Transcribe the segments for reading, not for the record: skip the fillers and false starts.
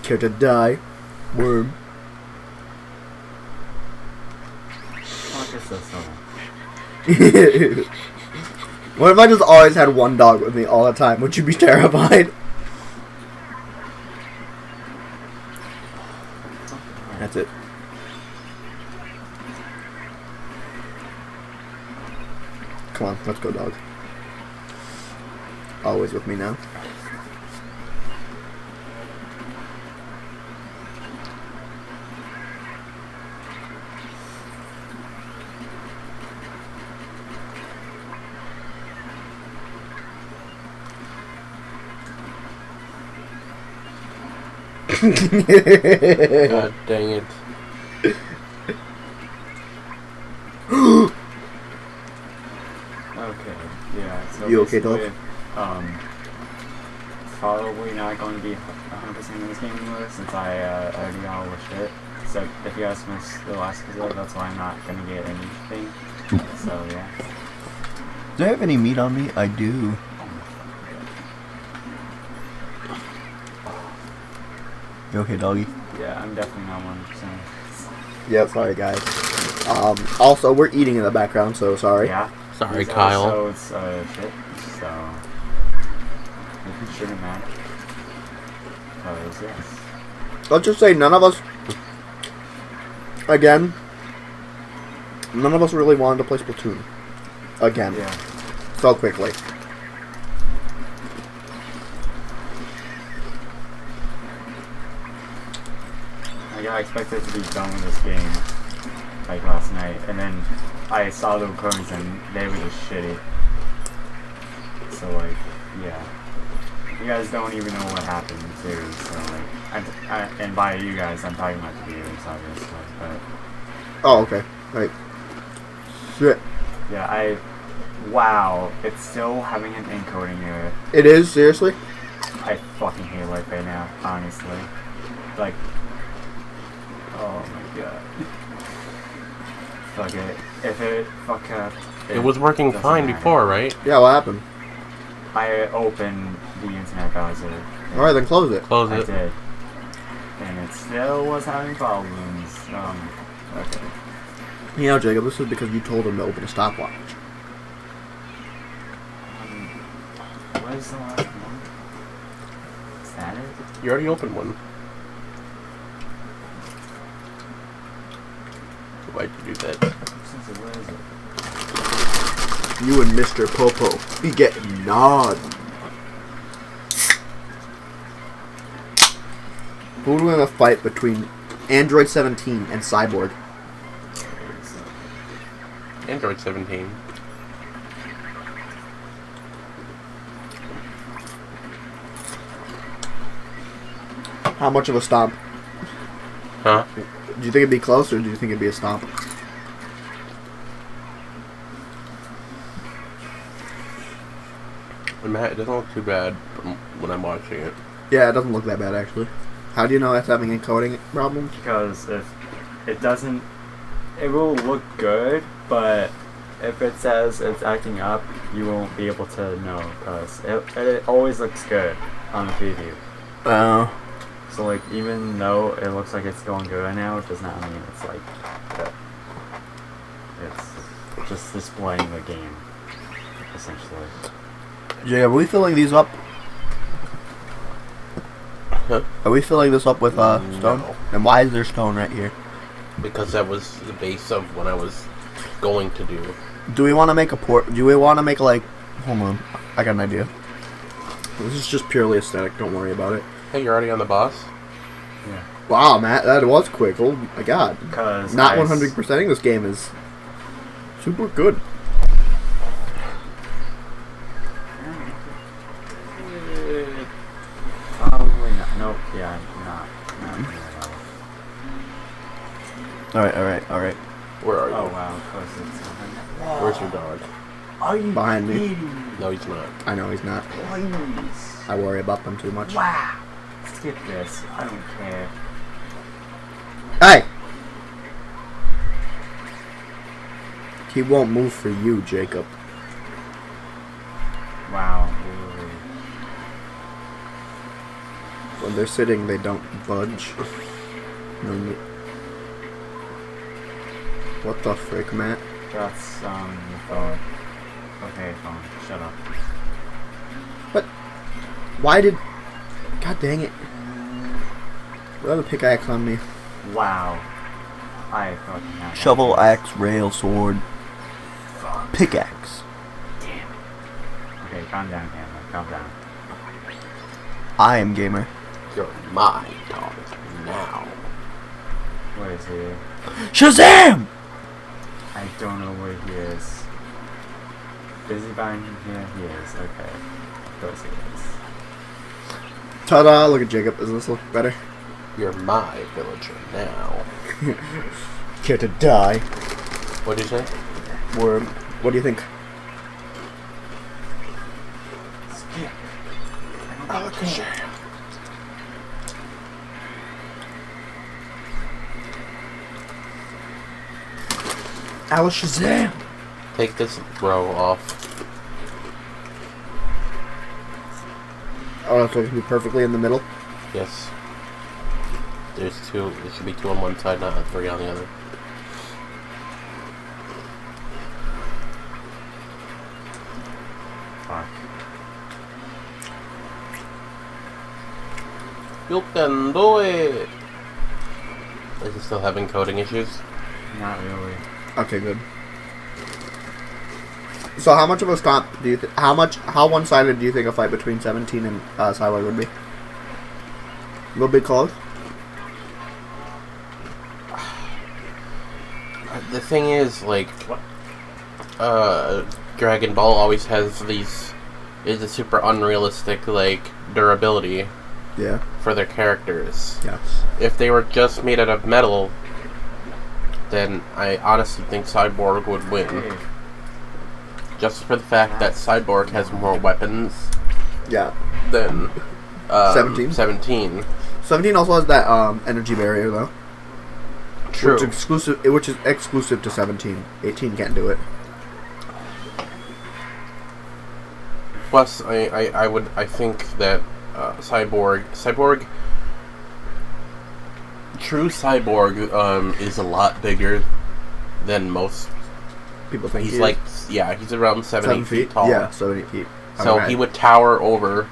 Care to die? Worm. Fuck is this one? What if I just always had one dog with me all the time? Would you be terrified? That's it. Come on, let's go, dog. Always with me now. God dang it. Okay, yeah, so You okay, dog? Probably not going to be 100% in this game anymore since I already got all the shit. So if you guys missed the last episode, that's why I'm not going to get anything. So yeah. Do I have any meat on me? I do. You okay, doggy? Yeah, I'm definitely not 100%. Yeah, sorry, guys. Also, we're eating in the background, so sorry. Yeah. Sorry, These Kyle. episodes, shit, so making sure to match. Because yes. Let's just say none of us, again, none of us really wanted to play Splatoon. Again. Yeah. So quickly. Like, I expected to be done with this game, like, last night, and then I saw the recordings and they were just shitty. So, like, yeah. You guys don't even know what happened, too, so, like, and by you guys, I'm talking about the viewers, obviously, but... Oh, okay. Right. Shit. Yeah, wow, it's still having an encoding error. It is? Seriously? I fucking hate life right now, honestly. Like... Oh my god. Fuck it. If it fuck up... It was working fine before, right? Yeah, what happened? I opened the internet browser. Alright, then close it. Close I it. did. And it still was having problems. Okay. You know, Jacob, this is because you told him to open a stopwatch. What is the last one? Is that it? You already opened one. Why'd you do that? Where is it? You and Mr. Popo be getting gnawed. Who would win a fight between Android 17 and Cyborg? Android 17. How much of a stomp? Huh? Do you think it'd be close, or do you think it'd be a stomp? It doesn't look too bad from when I'm watching it. Yeah, it doesn't look that bad, actually. How do you know that's having encoding problems? Because if it doesn't... It will look good, but if it says it's acting up, you won't be able to know, because it always looks good on the preview. Oh. So, like, even though it looks like it's going good right now, it does not mean it's, like, good. It's just displaying the game, essentially. Jay, are we filling these up? Huh? Are we filling this up with stone? No. And why is there stone right here? Because that was the base of what I was going to do. Do we want to make a do we want to make, like... Hold on. I got an idea. This is just purely aesthetic. Don't worry about it. Hey, you're already on the boss? Yeah. Wow, Matt, that was quick. Oh my god. Because Not 100%ing this game is super good. Probably not. Nope. Yeah, not Alright. Where are you? Oh wow, of course it's... Where's your dog? Are you Behind me. kidding me? No, he's not. I know he's not. Please. I worry about them too much. Wow. Skip this. I don't care. Hey! He won't move for you, Jacob. Wow. When When they're sitting, they don't budge. No need. What the frick, Matt? That's, the phone. Okay, phone, shut up. What? Why did... God dang it. Do I have a pickaxe on me? Wow. I fucking have Shovel, that. axe, rail, sword. Pickaxe. Damn. Okay, calm down, Cameron. Calm down. I am gamer. You're my dog now. Where is he? Shazam! I don't know where he is. Busy buying him here? He is. Okay. Of course he is. Ta-da! Look at Jacob. Does this look better? You're my villager now. Care to die? What'd you say? Worm. What do you think? Skip. Okay. Alice Shazam! Take this row off. Oh, so it can be perfectly in the middle? Yes. There's two. There should be two on one side, not three on the other. Fuck. You can do it! Is it still having coding issues? Not really. Okay, good. So how much of a stomp do you how one-sided do you think a fight between 17 and Cyborg would be? A little bit close? The thing is, like, What? Dragon Ball always has is a super unrealistic, like, durability Yeah. for their characters. Yes. If they were just made out of metal, then I honestly think Cyborg would win. Hey. Just for the fact that Cyborg has more weapons Yeah. than 17? 17. 17 also has that energy barrier though. True. Which is exclusive to 17. 18 can't do it. Plus, I think that Cyborg, true Cyborg, is a lot bigger than most. People think He's he like, is. yeah, he's around 7-8 feet tall. Yeah, 7, 8 feet. So Okay. he would tower over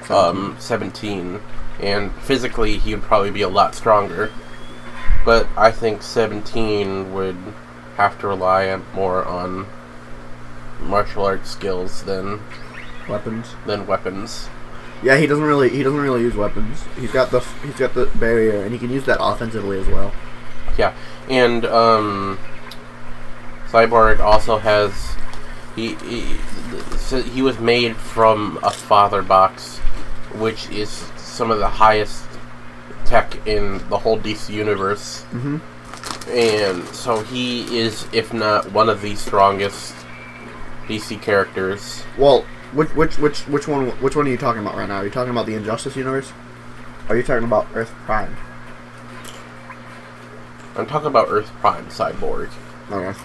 17. 17, and physically he would probably be a lot stronger. But I think 17 would have to rely more on martial arts skills than weapons. Yeah, he doesn't really use weapons. He's got the barrier, and he can use that offensively as well. Yeah, and Cyborg also has he was made from a father box, which is some of the highest tech in the whole DC universe. Mm-hmm. And so he is, if not one of the strongest DC characters. Well, which one are you talking about right now? Are you talking about the Injustice universe? Or are you talking about Earth Prime? I'm talking about Earth Prime Cyborg. Okay.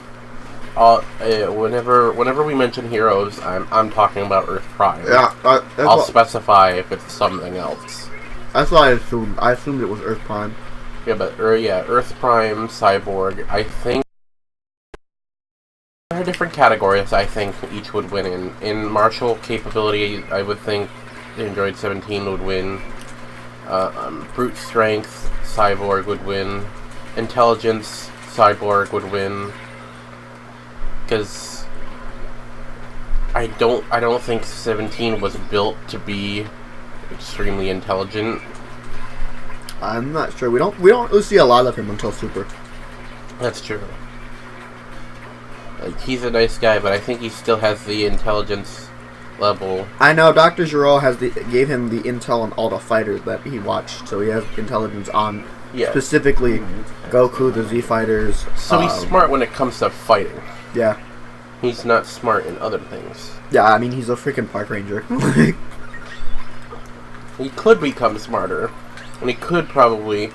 Whenever we mention heroes, I'm talking about Earth Prime. Yeah, I'll specify if it's something else. that's what I assumed. I assumed it was Earth Prime. Yeah, but Earth Prime Cyborg. I think there are different categories. I think each would win in martial capability. I would think Android 17 would win. Brute strength, Cyborg would win. Intelligence, Cyborg would win. Because I don't think 17 was built to be extremely intelligent. I'm not sure. We don't really see a lot of him until Super. That's true. Like, he's a nice guy, but I think he still has the intelligence level. I know Dr. Giro gave him the intel on all the fighters that he watched, so he has intelligence on specifically Goku, the Z fighters. So he's smart when it comes to fighting. Yeah. He's not smart in other things. Yeah, I mean he's a freaking park ranger. He could become smarter, and he could probably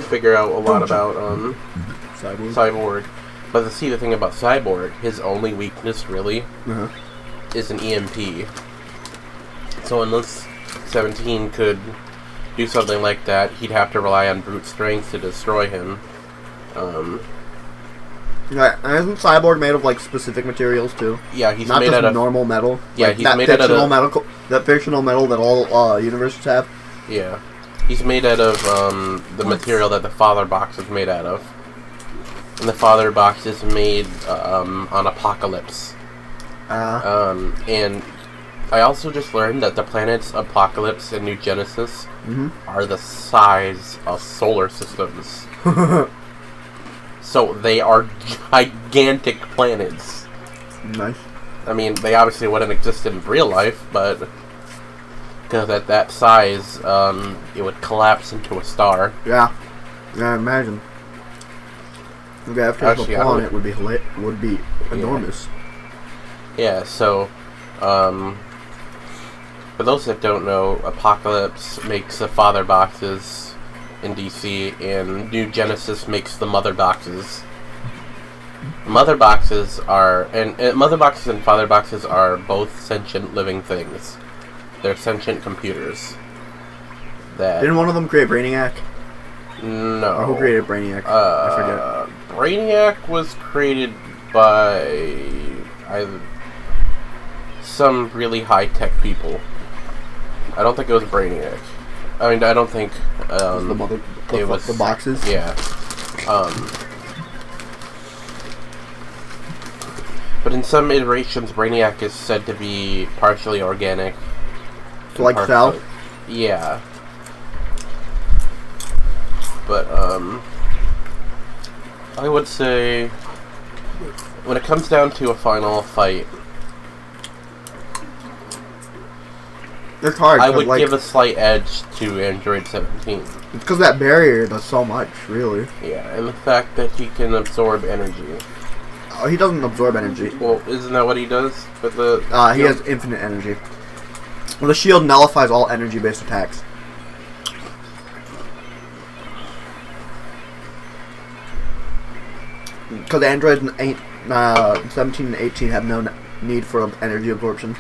figure out a lot about Cyborg. But the thing about Cyborg, his only weakness really is an EMP. So unless 17 could do something like that, he'd have to rely on brute strength to destroy him. Right, and isn't Cyborg made of like specific materials too? Yeah, he's not made just out of normal metal. Yeah, like he's that made out of that fictional metal that all universes have. Yeah, he's made out of the material that the Father Box is made out of, and the Father Box is made on Apocalypse. And I also just learned that the planets Apocalypse and New Genesis are the size of solar systems. So they are gigantic planets. Nice. I mean, they obviously wouldn't exist in real life, but because at that size, it would collapse into a star. Yeah, imagine. Okay, after the planet would be enormous. Yeah. So, for those that don't know, Apocalypse makes the Father Boxes in DC, and New Genesis makes the Mother Boxes. Mother Boxes are, and Mother Boxes and Father Boxes are both sentient living things. They're sentient computers. Didn't one of them create Brainiac? No. Or who created Brainiac? I forget. Brainiac was created by some really high-tech people. I don't think it was Brainiac. I mean, I don't think it was the boxes. Yeah. But in some iterations, Brainiac is said to be partially organic. So like Cell? Yeah. But I would say when it comes down to a final fight, it's hard. I would give a slight edge to Android 17. It's because that barrier does so much, really. Yeah, and the fact that he can absorb energy. Oh, he doesn't absorb energy. Well, isn't that what he does with the? He has infinite energy. Well, the shield nullifies all energy-based attacks. Because Android 17 and 18 have no need for energy absorption.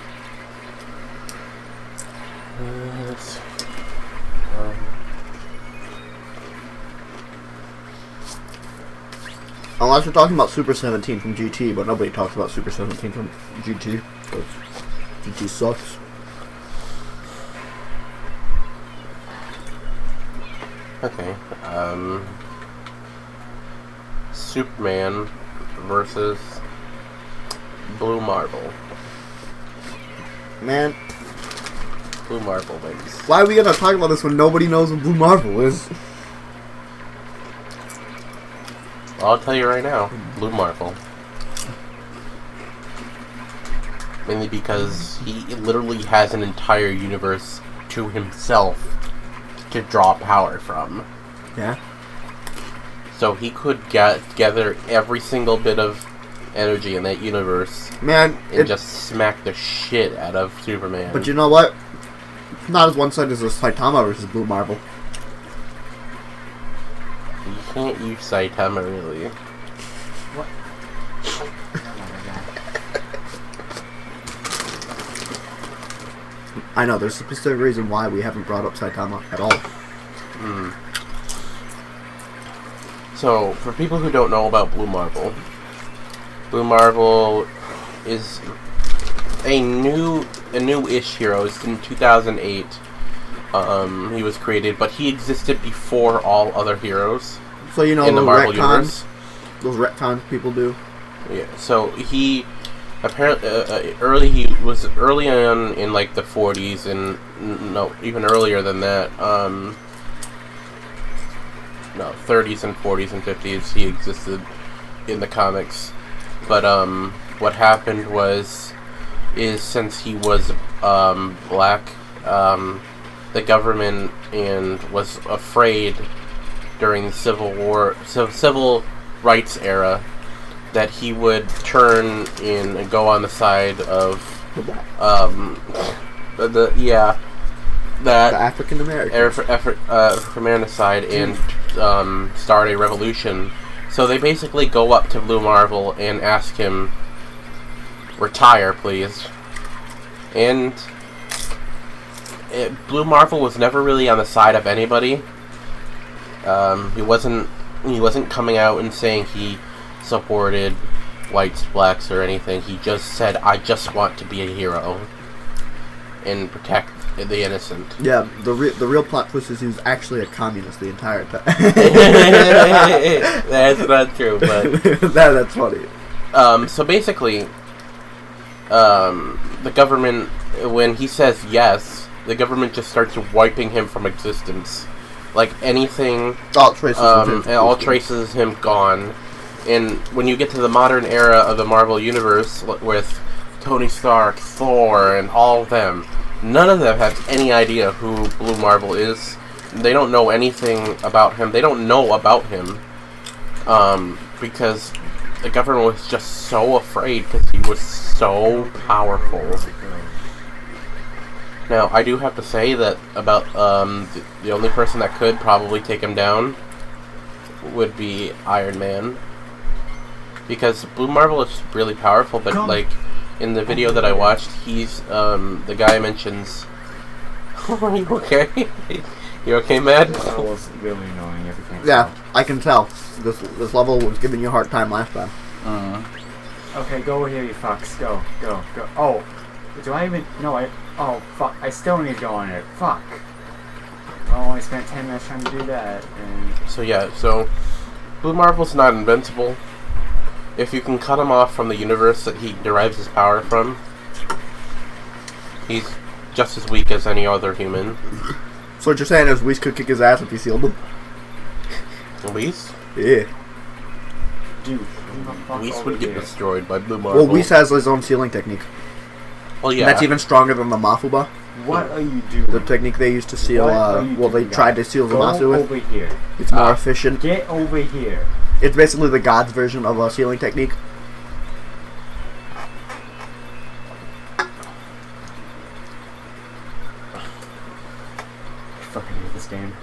Unless we're talking about Super 17 from GT, but nobody talks about Super 17 from GT, because GT sucks. Okay, Superman versus Blue Marble. Man. Blue Marble, baby. Why are we gonna talk about this when nobody knows what Blue Marble is? I'll tell you right now, Blue Marble. Mainly because he literally has an entire universe to himself to draw power from. Yeah. So he could gather every single bit of energy in that universe, man, and just smack the shit out of Superman. But you know what? It's not as one-sided as Saitama versus Blue Marble. You can't use Saitama, really. What? I know, there's a specific reason why we haven't brought up Saitama at all. So, for people who don't know about Blue Marble is a new-ish hero. It's in 2008. He was created, but he existed before all other heroes. So you know in the Marvel universe. Those retcons people do. Yeah. So he apparently he was early on in like the 40s and no, even earlier than that. No, 30s and 40s and 50s he existed in the comics. But what happened is since he was black, the government and was afraid during the civil rights era that he would turn in and go on the side of the African Americans, African side and start a revolution. So they basically go up to Blue Marvel and ask him, "Retire, please." And Blue Marvel was never really on the side of anybody. He wasn't coming out and saying he supported whites, blacks, or anything. He just said, "I just want to be a hero and protect the innocent." Yeah, the real plot twist is he was actually a communist the entire time. That's not true, but that's funny. So basically, the government, when he says yes, the government just starts wiping him from existence. Like anything, all traces of him gone. And when you get to the modern era of the Marvel Universe with Tony Stark, Thor, and all of them, none of them have any idea who Blue Marvel is. They don't know anything about him. They don't know about him because the government was just so afraid because he was so powerful. Now, I do have to say that about the only person that could probably take him down would be Iron Man. Because Blue Marvel is really powerful, but like in the video that I watched, he's the guy mentions. Are you okay? You okay, Matt? That was really annoying. Yeah, I can tell. This level was giving you a hard time last time. Okay, go over here, you fucks. Go. Oh, do I even? No, oh, fuck. I still need to go on it. Fuck. Well, I spent 10 minutes trying to do that. And So Blue Marvel's not invincible. If you can cut him off from the universe that he derives his power from, he's just as weak as any other human. So what you're saying is Whis could kick his ass if he sealed him? Whis? Yeah. Dude, Whis would get destroyed by Blue Marvel. Well, Whis has his own sealing technique. Well, yeah. And that's even stronger than the Mafuba. What are you doing? The technique they used to seal, they tried to seal Zamasu with. Over here. It's more efficient. Get over here. It's basically the God's version of a sealing technique. I fucking hate this game.